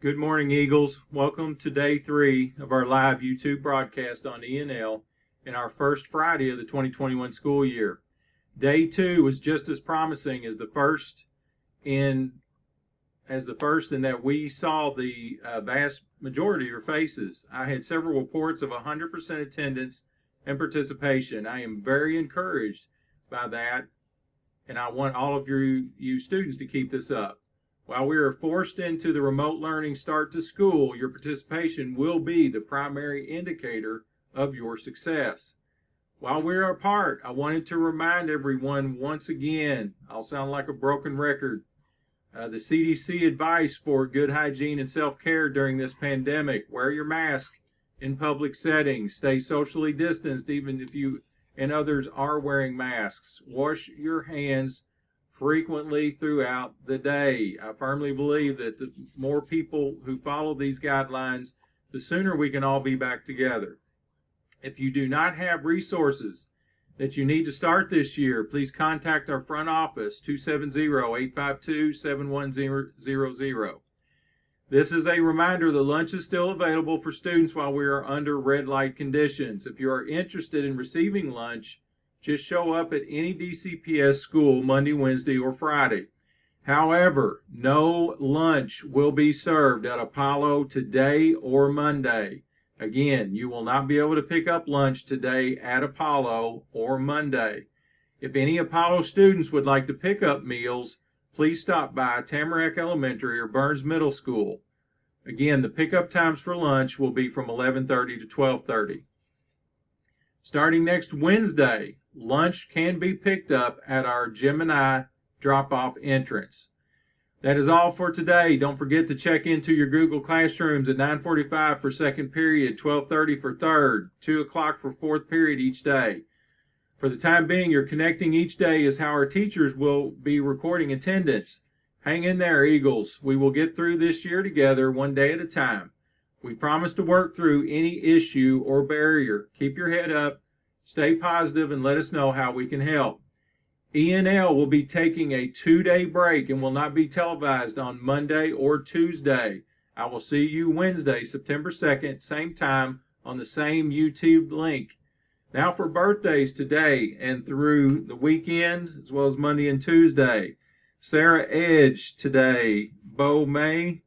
Good morning, Eagles. Welcome to day 3 of our live YouTube broadcast on ENL in our first Friday of the 2021 school year. Day 2 was just as promising as the first in that we saw the vast majority of your faces. I had several reports of 100% attendance and participation. I am very encouraged by that, and I want all of you students to keep this up. While we are forced into the remote learning start to school, your participation will be the primary indicator of your success. While we are apart, I wanted to remind everyone once again, I'll sound like a broken record, the CDC advice for good hygiene and self-care during this pandemic: wear your mask in public settings, stay socially distanced even if you and others are wearing masks, wash your hands frequently throughout the day. I firmly believe that the more people who follow these guidelines, the sooner we can all be back together. If you do not have resources that you need to start this year, please contact our front office, 270-852-7100. This is a reminder that lunch is still available for students while we are under red light conditions. If you are interested in receiving lunch, just show up at any DCPS school Monday, Wednesday, or Friday. However, no lunch will be served at Apollo today or Monday. Again, you will not be able to pick up lunch today at Apollo or Monday. If any Apollo students would like to pick up meals, please stop by Tamarack Elementary or Burns Middle School. Again, the pickup times for lunch will be from 11:30 to 12:30. Starting next Wednesday, lunch can be picked up at our Gemini drop-off entrance. That is all for today. Don't forget to check into your Google Classrooms at 9:45 for second period, 12:30 for third, 2 o'clock for fourth period each day. For the time being, your connecting each day is how our teachers will be recording attendance. Hang in there, Eagles. We will get through this year together, one day at a time. We promise to work through any issue or barrier. Keep your head up, stay positive, and let us know how we can help. ENL will be taking a 2-day break and will not be televised on Monday or Tuesday. I will see you Wednesday, September 2nd, same time on the same YouTube link. Now for birthdays today and through the weekend, as well as Monday and Tuesday. Sarah Edge today, Bo May,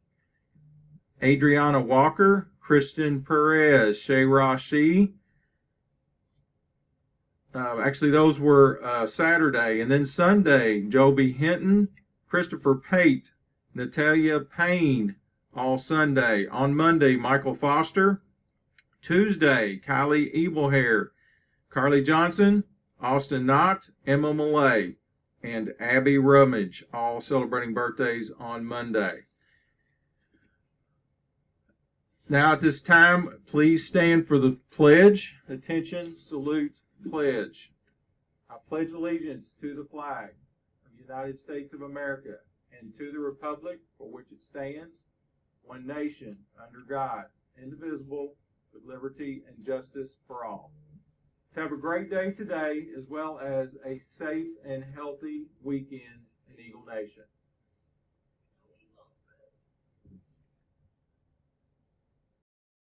Adriana Walker, Kristen Perez, Shay Rashi. Actually, those were Saturday. And then Sunday, Joby Hinton, Christopher Pate, Natalia Payne, all Sunday. On Monday, Michael Foster. Tuesday, Kylie Evilhair, Carly Johnson, Austin Knott, Emma Millay, and Abby Rummage, all celebrating birthdays on Monday. Now at this time, please stand for the pledge. Attention, salute, pledge. I pledge allegiance to the flag of the United States of America and to the republic for which it stands, one nation, under God, indivisible, with liberty and justice for all. Have a great day today, as well as a safe and healthy weekend in Eagle Nation.